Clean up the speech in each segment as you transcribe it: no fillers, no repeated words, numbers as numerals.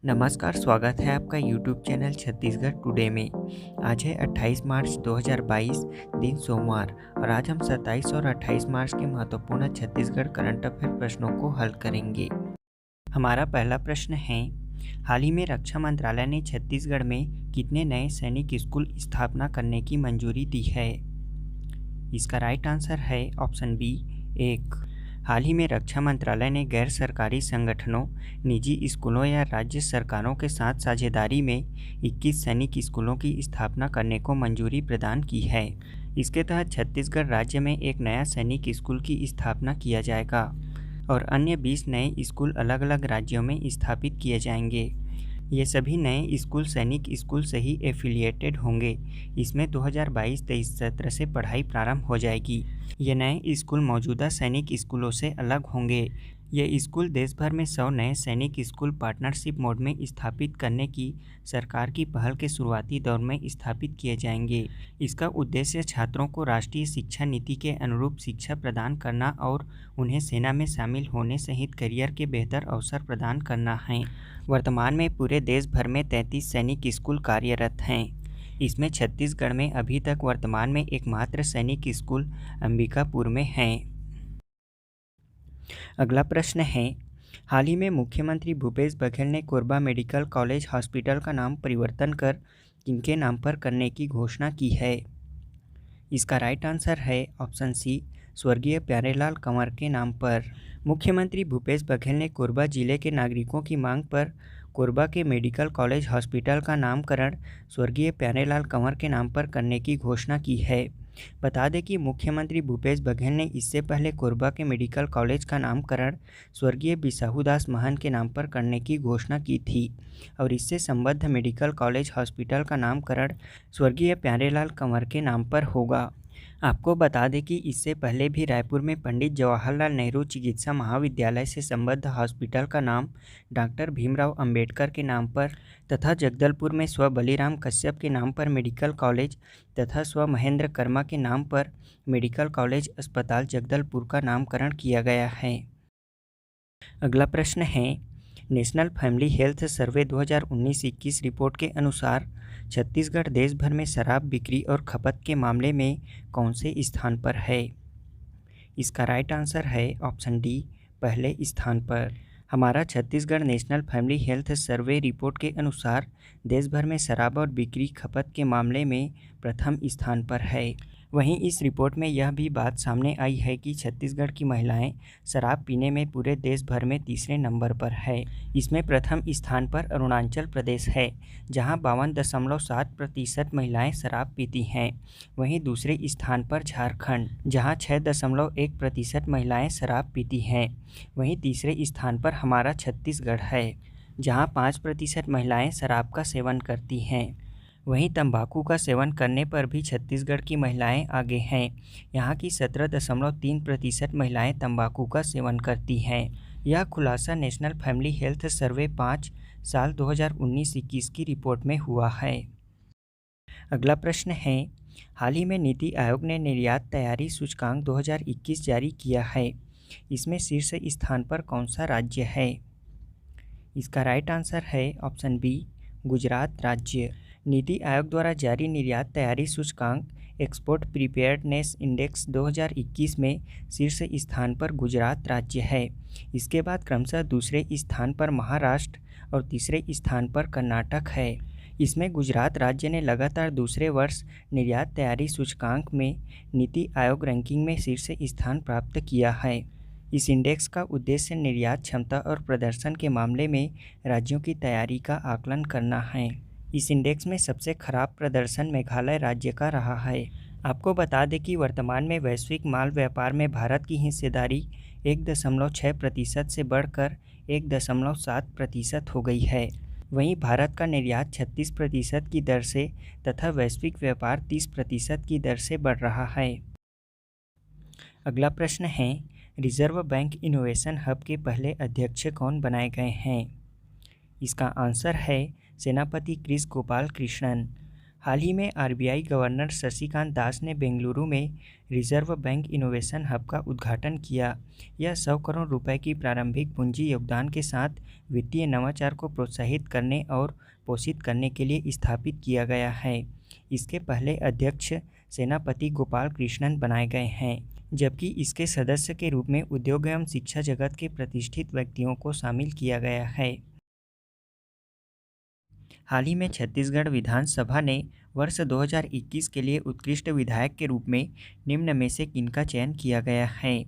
नमस्कार, स्वागत है आपका यूट्यूब चैनल छत्तीसगढ़ टुडे में। आज है 28 मार्च 2022, दिन सोमवार, और आज हम 27 और 28 मार्च के महत्वपूर्ण छत्तीसगढ़ करंट अफेयर प्रश्नों को हल करेंगे। हमारा पहला प्रश्न है, हाल ही में रक्षा मंत्रालय ने छत्तीसगढ़ में कितने नए सैनिक स्कूल स्थापना करने की मंजूरी दी है? इसका राइट आंसर है ऑप्शन बी 1। हाल ही में रक्षा मंत्रालय ने गैर सरकारी संगठनों, निजी स्कूलों या राज्य सरकारों के साथ साझेदारी में 21 सैनिक स्कूलों की स्थापना करने को मंजूरी प्रदान की है। इसके तहत छत्तीसगढ़ राज्य में एक नया सैनिक स्कूल की स्थापना किया जाएगा और अन्य 20 नए स्कूल अलग अलग राज्यों में स्थापित किए जाएंगे। ये सभी नए स्कूल सैनिक स्कूल से ही एफिलिएटेड होंगे। इसमें 2022-23 सत्र से पढ़ाई प्रारंभ हो जाएगी। ये नए स्कूल मौजूदा सैनिक स्कूलों से अलग होंगे। ये स्कूल देश भर में 100 नए सैनिक स्कूल पार्टनरशिप मोड में स्थापित करने की सरकार की पहल के शुरुआती दौर में स्थापित किए जाएंगे। इसका उद्देश्य छात्रों को राष्ट्रीय शिक्षा नीति के अनुरूप शिक्षा प्रदान करना और उन्हें सेना में शामिल होने सहित करियर के बेहतर अवसर प्रदान करना है। वर्तमान में पूरे देश भर में 33 सैनिक स्कूल कार्यरत हैं। इसमें छत्तीसगढ़ में अभी तक वर्तमान में एकमात्र सैनिक स्कूल अंबिकापुर में है। अगला प्रश्न है, हाल ही में मुख्यमंत्री भूपेश बघेल ने कोरबा मेडिकल कॉलेज हॉस्पिटल का नाम परिवर्तन कर किनके नाम पर करने की घोषणा की है? इसका राइट आंसर है ऑप्शन सी, स्वर्गीय प्यारेलाल कंवर के नाम पर। मुख्यमंत्री भूपेश बघेल ने कोरबा जिले के नागरिकों की मांग पर कोरबा के मेडिकल कॉलेज हॉस्पिटल का नामकरण स्वर्गीय प्यारेलाल कंवर के नाम पर करने की घोषणा की है। बता दें कि मुख्यमंत्री भूपेश बघेल ने इससे पहले कोरबा के मेडिकल कॉलेज का नामकरण स्वर्गीय बिसाहूदास महंत के नाम पर करने की घोषणा की थी और इससे संबद्ध मेडिकल कॉलेज हॉस्पिटल का नामकरण स्वर्गीय प्यारेलाल कंवर के नाम पर होगा। आपको बता दें कि इससे पहले भी रायपुर में पंडित जवाहरलाल नेहरू चिकित्सा महाविद्यालय से संबद्ध हॉस्पिटल का नाम डॉक्टर भीमराव अंबेडकर के नाम पर तथा जगदलपुर में स्व बलिराम कश्यप के नाम पर मेडिकल कॉलेज तथा स्व महेंद्र कर्मा के नाम पर मेडिकल कॉलेज अस्पताल जगदलपुर का नामकरण किया गया है। अगला प्रश्न है, national family health survey 2019-21 report के अनुसार छत्तीसगढ़ देश भर में शराब बिक्री और खपत के मामले में कौन से स्थान पर है? इसका राइट आंसर है ऑप्शन डी, पहले स्थान पर। हमारा Chhattisgarh national family health survey report के अनुसार देश भर में शराब और बिक्री खपत के मामले में प्रथम स्थान पर है। वहीं इस रिपोर्ट में यह भी बात सामने आई है कि छत्तीसगढ़ की महिलाएं शराब पीने में पूरे देश भर में तीसरे नंबर पर है। इसमें प्रथम स्थान पर अरुणाचल प्रदेश है, जहां 52.7% महिलाएं शराब पीती हैं। वहीं दूसरे स्थान पर झारखंड, जहां 6.1% महिलाएं शराब पीती हैं। वहीं तीसरे स्थान पर हमारा छत्तीसगढ़ है, जहां 5% महिलाएं शराब का सेवन करती हैं। वहीं तंबाकू का सेवन करने पर भी छत्तीसगढ़ की महिलाएं आगे हैं। यहाँ की 17.3% महिलाएं तंबाकू का सेवन करती हैं। यह खुलासा नेशनल फैमिली हेल्थ सर्वे 5 साल 2019-21 की रिपोर्ट में हुआ है। अगला प्रश्न है, हाल ही में नीति आयोग ने निर्यात तैयारी सूचकांक 2021 जारी किया है। इसमें शीर्ष स्थान पर कौन सा राज्य है? इसका राइट आंसर है ऑप्शन बी, गुजरात राज्य। नीति आयोग द्वारा जारी निर्यात तैयारी सूचकांक एक्सपोर्ट प्रिपेयर्डनेस इंडेक्स 2021 में शीर्ष स्थान पर गुजरात राज्य है। इसके बाद क्रमशः दूसरे स्थान पर महाराष्ट्र और तीसरे स्थान पर कर्नाटक है। इसमें गुजरात राज्य ने लगातार दूसरे वर्ष निर्यात तैयारी सूचकांक में नीति आयोग रैंकिंग में शीर्ष स्थान प्राप्त किया है। इस इंडेक्स का उद्देश्य निर्यात क्षमता और प्रदर्शन के मामले में राज्यों की तैयारी का आकलन करना है। इस इंडेक्स में सबसे खराब प्रदर्शन मेघालय राज्य का रहा है। आपको बता दें कि वर्तमान में वैश्विक माल व्यापार में भारत की हिस्सेदारी 1.6% से बढ़कर 1.7% हो गई है। वहीं भारत का निर्यात 36% की दर से तथा वैश्विक व्यापार 30% की दर से बढ़ रहा है। अगला प्रश्न है, रिजर्व बैंक इनोवेशन हब के पहले अध्यक्ष कौन बनाए गए हैं? इसका आंसर है सेनापति क्रिस गोपाल कृष्णन। हाल ही में आरबीआई गवर्नर शक्तिकांत दास ने बेंगलुरु में रिजर्व बैंक इनोवेशन हब का उद्घाटन किया। यह 100 करोड़ रुपए की प्रारंभिक पूंजी योगदान के साथ वित्तीय नवाचार को प्रोत्साहित करने और पोषित करने के लिए स्थापित किया गया है। इसके पहले अध्यक्ष सेनापति गोपाल कृष्णन बनाए गए हैं, जबकि इसके सदस्य के रूप में उद्योग एवं शिक्षा जगत के प्रतिष्ठित व्यक्तियों को शामिल किया गया है। हाल ही में छत्तीसगढ़ विधानसभा ने वर्ष 2021 के लिए उत्कृष्ट विधायक के रूप में निम्न में से किनका चयन किया गया है?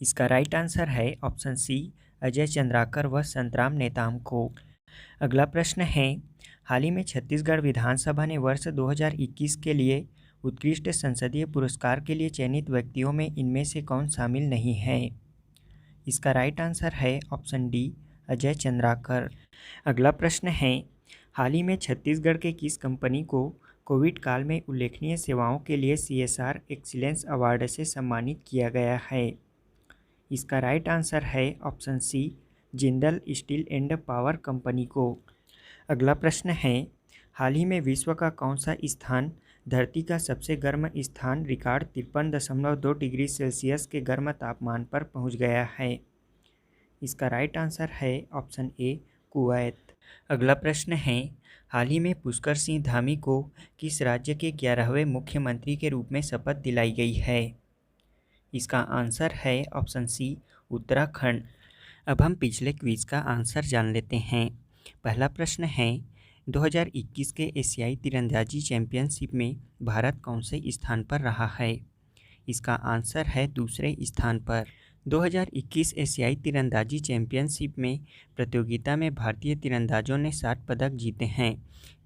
इसका राइट आंसर है ऑप्शन सी, अजय चंद्राकर व संतराम नेताम को। अगला प्रश्न है, हाल ही में छत्तीसगढ़ विधानसभा ने वर्ष 2021 के लिए उत्कृष्ट संसदीय पुरस्कार के लिए चयनित व्यक्तियों में इनमें से कौन शामिल नहीं है? इसका राइट आंसर है ऑप्शन डी, अजय चंद्राकर। अगला प्रश्न है, हाल ही में छत्तीसगढ़ के किस कंपनी को कोविड काल में उल्लेखनीय सेवाओं के लिए CSR एक्सीलेंस अवार्ड से सम्मानित किया गया है? इसका राइट आंसर है option C, Jindal steel and power company को। अगला प्रश्न है, हाल ही में विश्व का कौन सा स्थान धरती का सबसे गर्म स्थान रिकॉर्ड 53.2 डिग्री सेल्सियस के गर्म तापमान पर पहुंच गया है? इसका राइट आंसर है ऑप्शन ए, कुवैत। अगला प्रश्न है, हाल ही में पुष्कर सिंह धामी को किस राज्य के 11वें मुख्यमंत्री के रूप में शपथ दिलाई गई है? इसका आंसर है ऑप्शन सी, उत्तराखंड। अब हम पिछले क्विज का आंसर जान लेते हैं। पहला प्रश्न है, 2021 के एशियाई तीरंदाजी चैंपियनशिप में भारत कौन से स्थान पर रहा है? इसका आंसर है दूसरे स्थान पर। 2021 एशियाई तीरंदाजी चैंपियनशिप में प्रतियोगिता में भारतीय तीरंदाजों ने 60 पदक जीते हैं,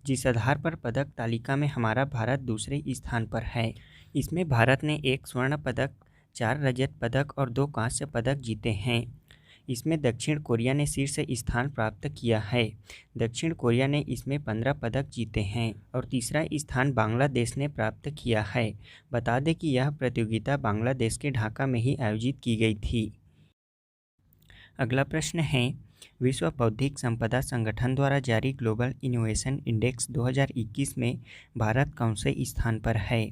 जिस आधार पर पदक तालिका में हमारा भारत दूसरे स्थान पर है। इसमें भारत ने 1 स्वर्ण पदक, 4 रजत पदक और 2 कांस्य पदक जीते हैं। इसमें दक्षिण कोरिया ने शीर्ष स्थान प्राप्त किया है। दक्षिण कोरिया ने इसमें 15 पदक जीते हैं और तीसरा स्थान बांग्लादेश ने प्राप्त किया है। बता दें कि यह प्रतियोगिता बांग्लादेश के ढाका में ही आयोजित की गई थी। अगला प्रश्न है, विश्व बौद्धिक संपदा संगठन द्वारा जारी ग्लोबल इनोवेशन इंडेक्स 2021 में भारत कौन से स्थान पर है?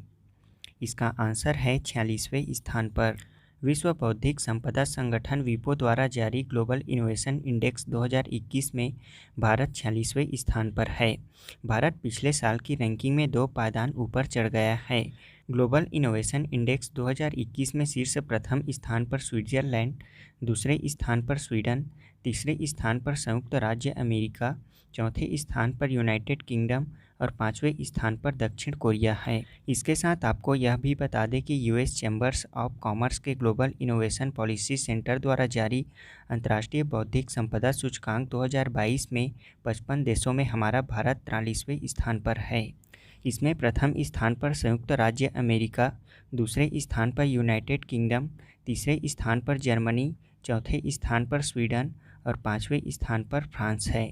इसका आंसर है 46वें स्थान पर। विश्व बौद्धिक संपदा संगठन विपो द्वारा जारी ग्लोबल इनोवेशन इंडेक्स 2021 में भारत 46वें स्थान पर है। भारत पिछले साल की रैंकिंग में 2 पायदान ऊपर चढ़ गया है। ग्लोबल इनोवेशन इंडेक्स 2021 में शीर्ष प्रथम स्थान पर स्विट्जरलैंड, दूसरे स्थान पर स्वीडन, तीसरे स्थान पर संयुक्त राज्य अमेरिका, चौथे स्थान पर यूनाइटेड किंगडम और 5वें स्थान पर दक्षिण कोरिया है। इसके साथ आपको यह भी बता दें कि यूएस चैम्बर्स ऑफ कॉमर्स के ग्लोबल इनोवेशन पॉलिसी सेंटर द्वारा जारी अंतर्राष्ट्रीय बौद्धिक संपदा सूचकांक 2022 में 55 देशों में हमारा भारत 43वें स्थान पर है। इसमें प्रथम स्थान पर संयुक्त राज्य अमेरिका, दूसरे स्थान पर यूनाइटेड किंगडम, तीसरे स्थान पर जर्मनी, चौथे स्थान पर स्वीडन और 5वें स्थान पर फ्रांस है।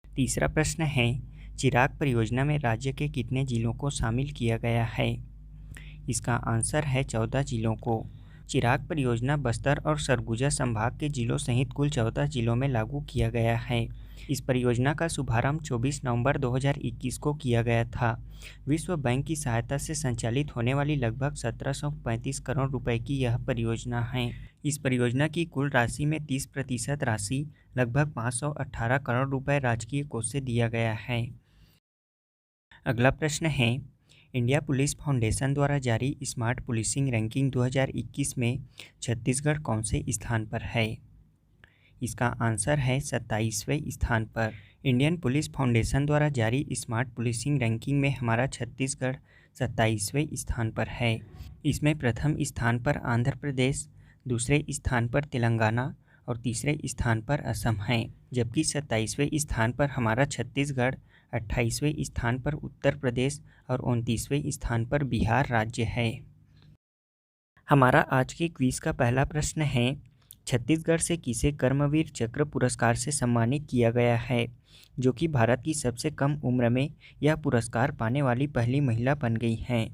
तीसरा प्रश्न है, चिराग परियोजना में राज्य के कितने जिलों को शामिल किया गया है? इसका आंसर है 14 जिलों को। चिराग परियोजना बस्तर और सरगुजा संभाग के जिलों सहित कुल 14 जिलों में लागू किया गया है। इस परियोजना का शुभारंभ 24 नवंबर 2021 को किया गया था। विश्व बैंक की सहायता से संचालित होने वाली लगभग 1735 करोड़ रुपए की यह परियोजना है। इस परियोजना की कुल राशि में 30% राशि लगभग 518 करोड़ रुपए राजकीय कोष से दिया गया है। अगला प्रश्न है, इंडिया पुलिस फाउंडेशन द्वारा जारी स्मार्ट पुलिसिंग रैंकिंग 2021 में छत्तीसगढ़ कौन से स्थान पर है? इसका आंसर है 27वें स्थान पर। इंडियन पुलिस फाउंडेशन द्वारा जारी स्मार्ट पुलिसिंग रैंकिंग में हमारा छत्तीसगढ़ 27वें स्थान पर है। इसमें प्रथम स्थान पर आंध्र प्रदेश, दूसरे स्थान पर तेलंगाना और तीसरे स्थान पर असम है, जबकि 27वें स्थान पर हमारा छत्तीसगढ़, 28वें स्थान पर उत्तर प्रदेश और 29वें स्थान पर बिहार राज्य है। हमारा आज के क्विज का पहला प्रश्न है, छत्तीसगढ़ से किसे कर्मवीर चक्र पुरस्कार से सम्मानित किया गया है, जो कि भारत की सबसे कम उम्र में यह पुरस्कार पाने वाली पहली महिला बन गई हैं।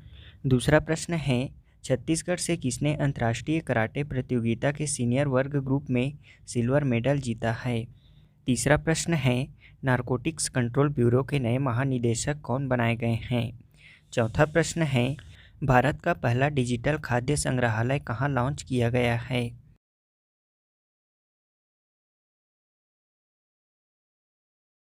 दूसरा प्रश्न है, छत्तीसगढ़ से किसने अंतर्राष्ट्रीय कराटे प्रतियोगिता के सीनियर वर्ग ग्रुप में सिल्वर मेडल जीता है? तीसरा प्रश्न है, नारकोटिक्स कंट्रोल ब्यूरो के नए महानिदेशक कौन बनाए गए हैं? चौथा प्रश्न है, भारत का पहला डिजिटल खाद्य संग्रहालय कहाँ लॉन्च किया गया है?